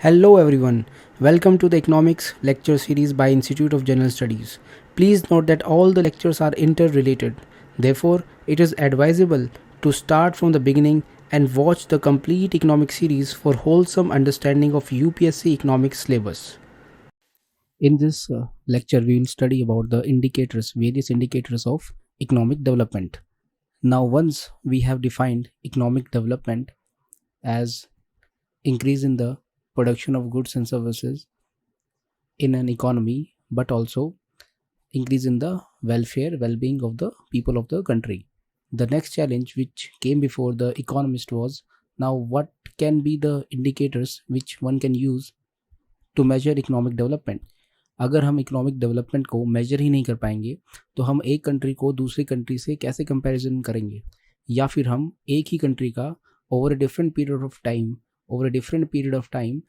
Hello everyone, welcome to the economics lecture series by Institute of General Studies. Please note that all the lectures are interrelated. Therefore, it is advisable to start from the beginning and watch the complete economic series for wholesome understanding of UPSC economics syllabus. In this lecture, we will study about the various indicators of economic development. Now, once we have defined economic development as increase in the production of goods and services in an economy, but also increase in the well-being of the people of the country. The next challenge which came before the economist was, now what can be the indicators which one can use to measure economic development. अगर हम economic development को major ही नहीं कर पाएंगे तो हम एक country को दूसरी कंट्री से कैसे कंपैरिजन करेंगे, या फिर हम एक ही कंट्री का over a different period of time,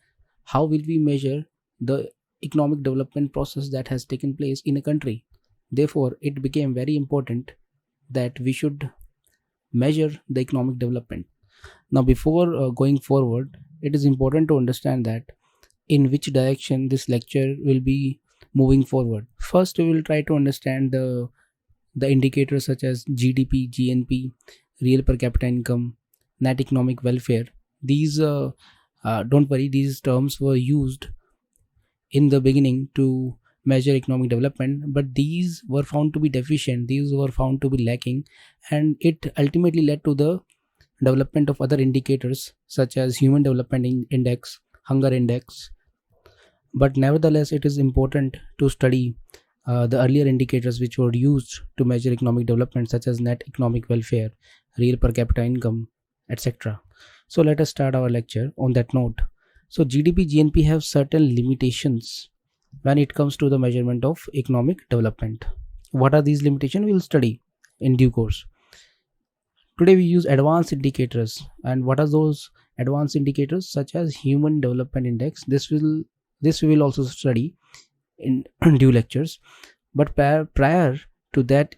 how will we measure the economic development process that has taken place in a country. Therefore, it became very important that we should measure the economic development. Now, before going forward, it is important to understand that in which direction this lecture will be moving forward. First, we will try to understand the indicators such as GDP, GNP, real per capita income, net economic welfare. These don't worry, these terms were used in the beginning to measure economic development, but these were found to be deficient, these were found to be lacking, and it ultimately led to the development of other indicators such as human development index, hunger index. But nevertheless, it is important to study the earlier indicators which were used to measure economic development, such as net economic welfare, real per capita income, etc. So let us start our lecture on that note. So GDP, GNP have certain limitations when it comes to the measurement of economic development. What are these limitations? We will study in due course. Today we use advanced indicators, and what are those advanced indicators? Such as human development index. This we will also study in due lectures. But prior to that,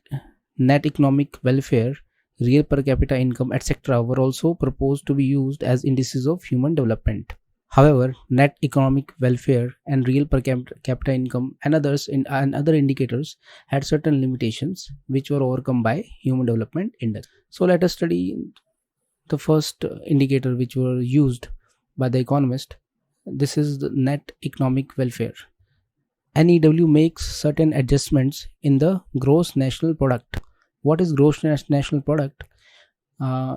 net economic welfare, real per capita income, etc. were also proposed to be used as indices of human development. However, net economic welfare and real per capita income and other indicators had certain limitations which were overcome by human development index. So let us study the first indicator which were used by the economist. This is the net economic welfare. NEW makes certain adjustments in the gross national product. What is gross national product?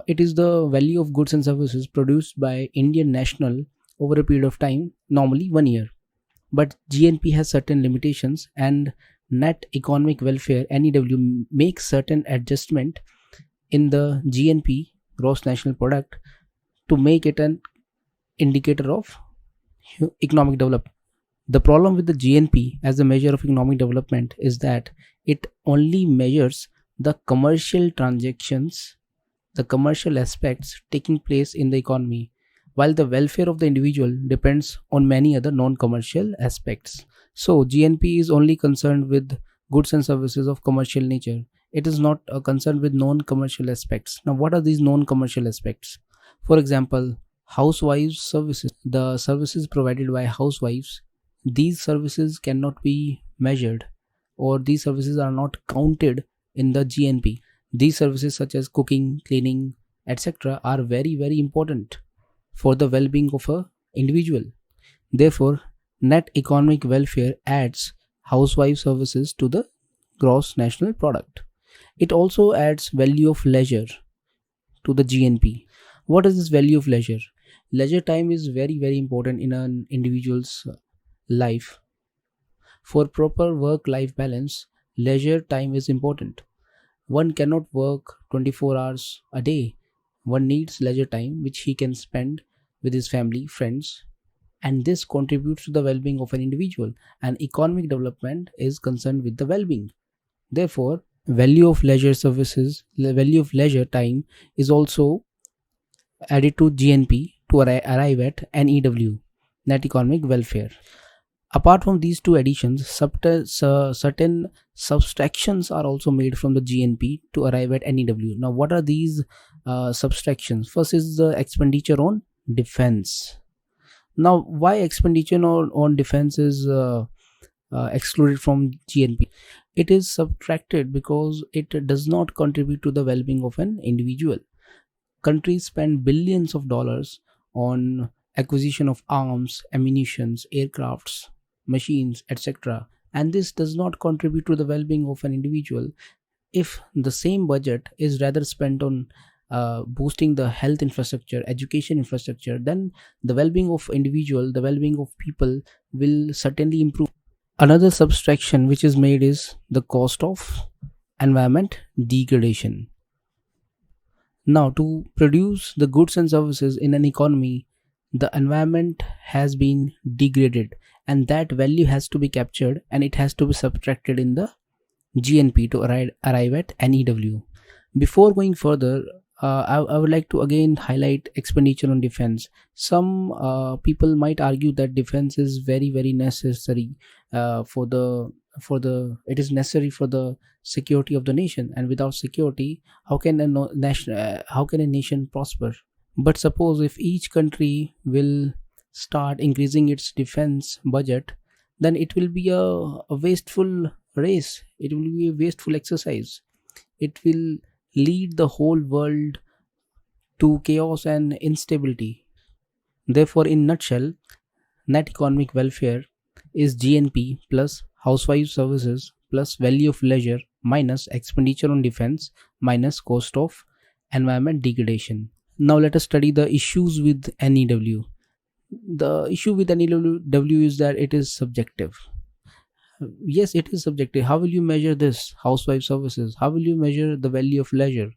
It is the value of goods and services produced by Indian national over a period of time, normally 1 year. But GNP has certain limitations, and net economic welfare NEW makes certain adjustment in the GNP, gross national product, to make it an indicator of economic development. The problem with the GNP as a measure of economic development is that it only measures the commercial transactions, the commercial aspects taking place in the economy, while the welfare of the individual depends on many other non-commercial aspects. So GNP is only concerned with goods and services of commercial nature. It is not concerned with non-commercial aspects. Now, what are these non-commercial aspects? For example, housewives services, the services provided by housewives, these services cannot be measured, or these services are not counted in the GNP. These services such as cooking, cleaning, etc. are very, very important for the well-being of an individual. Therefore, net economic welfare adds housewife services to the gross national product. It also adds value of leisure to the GNP. What is this value of leisure? Leisure time is very, very important in an individual's life. For proper work-life balance, leisure time is important. One cannot work 24 hours a day. One needs leisure time which he can spend with his family, friends, and this contributes to the well-being of an individual, and economic development is concerned with the well-being. Therefore, value of leisure services, the value of leisure time is also added to GNP to arrive at NEW, net economic welfare. Apart from these two additions, certain subtractions are also made from the GNP to arrive at NEW. Now, what are these subtractions? First is the expenditure on defense. Now, why expenditure on defense is excluded from GNP? It is subtracted because it does not contribute to the well-being of an individual. Countries spend billions of dollars on acquisition of arms, ammunitions, aircrafts, machines, etc., and this does not contribute to the well-being of an individual. If the same budget is rather spent on boosting the health infrastructure, education infrastructure, then the well-being of individual, the well-being of people will certainly improve. Another subtraction which is made is the cost of environment degradation. Now, to produce the goods and services in an economy, the environment has been degraded, and that value has to be captured and it has to be subtracted in the GNP to arrive at NEW. Before going further, I would like to again highlight expenditure on defense. Some people might argue that defense is very necessary it is necessary for the security of the nation, and without security, how can a nation prosper? But suppose if each country will start increasing its defense budget, then it will be a wasteful race. It will be a wasteful exercise. It will lead the whole world to chaos and instability. Therefore, in nutshell, net economic welfare is GNP plus housewife services plus value of leisure minus expenditure on defense minus cost of environment degradation. Now let us study the issues with NEW. The issue with NEW is that it is subjective. Yes, it is subjective. How will you measure this housewife services? How will you measure the value of leisure?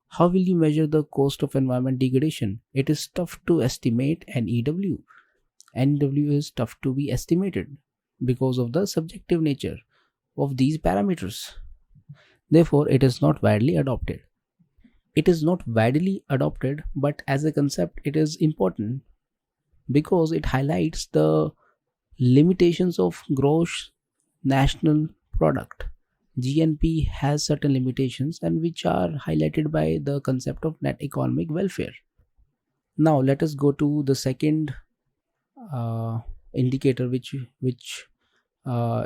How will you measure the cost of environment degradation? It is tough to estimate NEW. NEW is tough to be estimated because of the subjective nature of these parameters. Therefore, it is not widely adopted. It is not widely adopted, but as a concept, it is important because it highlights the limitations of gross national product. GNP has certain limitations and which are highlighted by the concept of net economic welfare. Now let us go to the second indicator which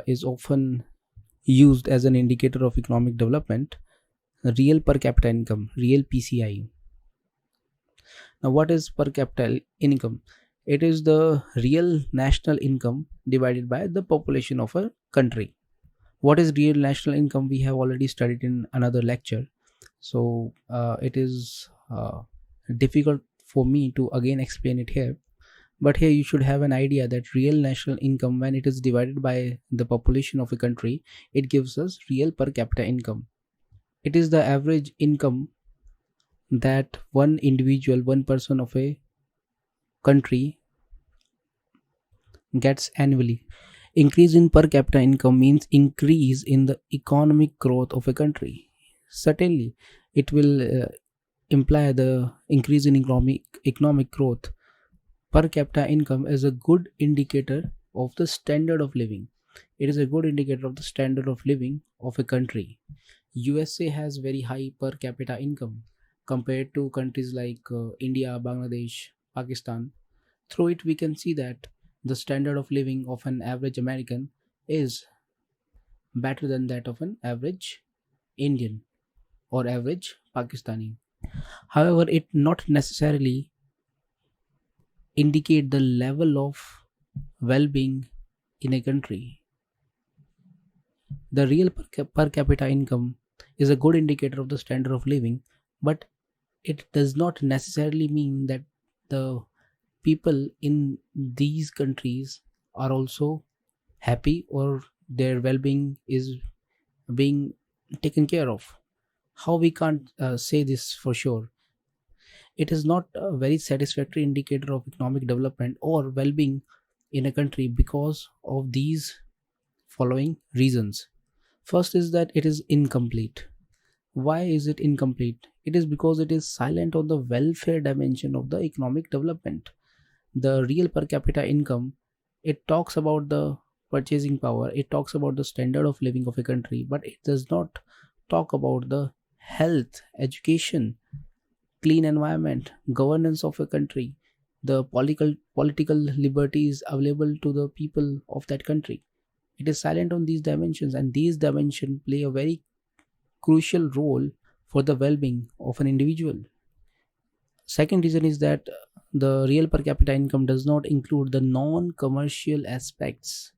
is often used as an indicator of economic development, real per capita income, real PCI. Now what is per capita income? It is the real national income divided by the population of a country. What is real national income? We have already studied in another lecture, so it is difficult for me to again explain it here. But here you should have an idea that real national income, when it is divided by the population of a country, it gives us real per capita income. It is the average income that one individual, one person of a country gets annually. Increase in per capita income means increase in the economic growth of a country. Certainly, it will imply the increase in economic growth. Per capita income is a good indicator of the standard of living. It is a good indicator of the standard of living of a country. USA has very high per capita income compared to countries like India, Bangladesh, Pakistan. Through it, we can see that the standard of living of an average American is better than that of an average Indian or average Pakistani. However, it not necessarily indicate the level of well-being in a country. The real per capita income is a good indicator of the standard of living, but it does not necessarily mean that the people in these countries are also happy or their well-being is being taken care of. How we can't say this for sure? It is not a very satisfactory indicator of economic development or well-being in a country because of these following reasons. First is that it is incomplete. Why is it incomplete? It is because it is silent on the welfare dimension of the economic development. The real per capita income, it talks about the purchasing power, it talks about the standard of living of a country, but it does not talk about the health, education, clean environment, governance of a country. the political liberties available to the people of that country. It is silent on these dimensions, and these dimensions play a very crucial role for the well-being of an individual. Second reason is that the real per capita income does not include the non-commercial aspects.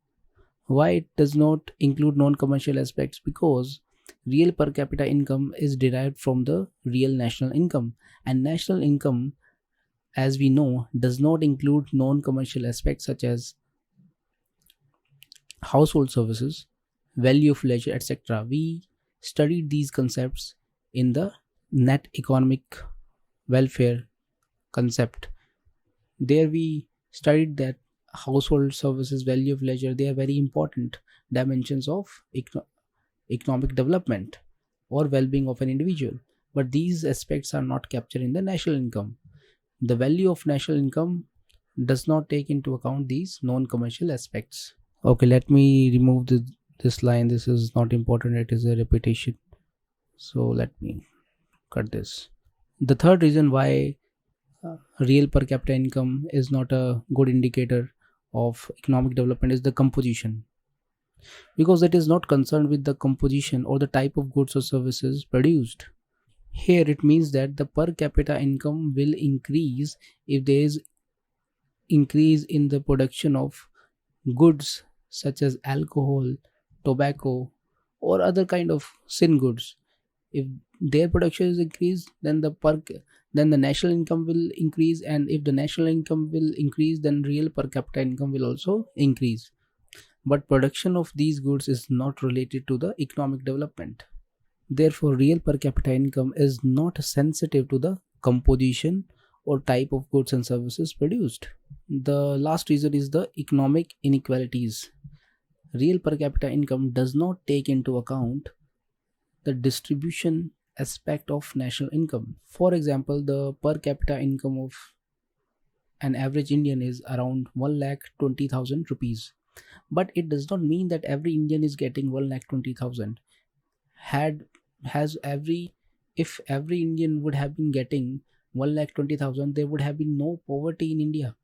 Why it does not include non-commercial aspects? Because real per capita income is derived from the real national income, and national income, as we know, does not include non-commercial aspects such as household services, value of leisure, etc. We studied these concepts in the net economic welfare concept. There we studied that household services, value of leisure, they are very important dimensions of economic development or well-being of an individual, but these aspects are not captured in the national income. The value of national income does not take into account these non-commercial aspects. Okay, let me remove this line. This is not important, it is a repetition, so let me cut this. The third reason why real per capita income is not a good indicator of economic development is the composition, because it is not concerned with the composition or the type of goods or services produced. Here it means that the per capita income will increase if there is increase in the production of goods such as alcohol, tobacco, or other kind of sin goods. If their production is increased, then the national income will increase, and if the national income will increase, then real per capita income will also increase. But production of these goods is not related to the economic development. Therefore, real per capita income is not sensitive to the composition or type of goods and services produced. The last reason is the economic inequalities. Real per capita income does not take into account the distribution aspect of national income. For example, the per capita income of an average Indian is around 1,20,000 rupees. But it does not mean that every Indian is getting 1,20,000. If every Indian would have been getting 1,20,000, there would have been no poverty in India.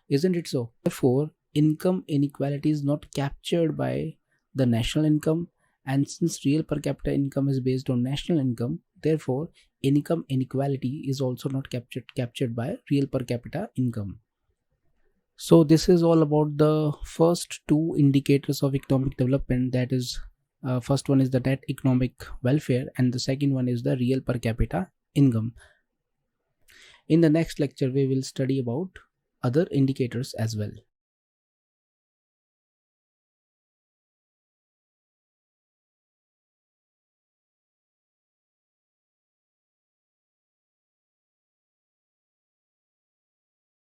Isn't it so? Therefore, income inequality is not captured by the national income, and since real per capita income is based on national income, therefore income inequality is also not captured by real per capita income. So this is all about the first two indicators of economic development, that is first one is the net economic welfare and the second one is the real per capita income. In the next lecture we will study about other indicators as well.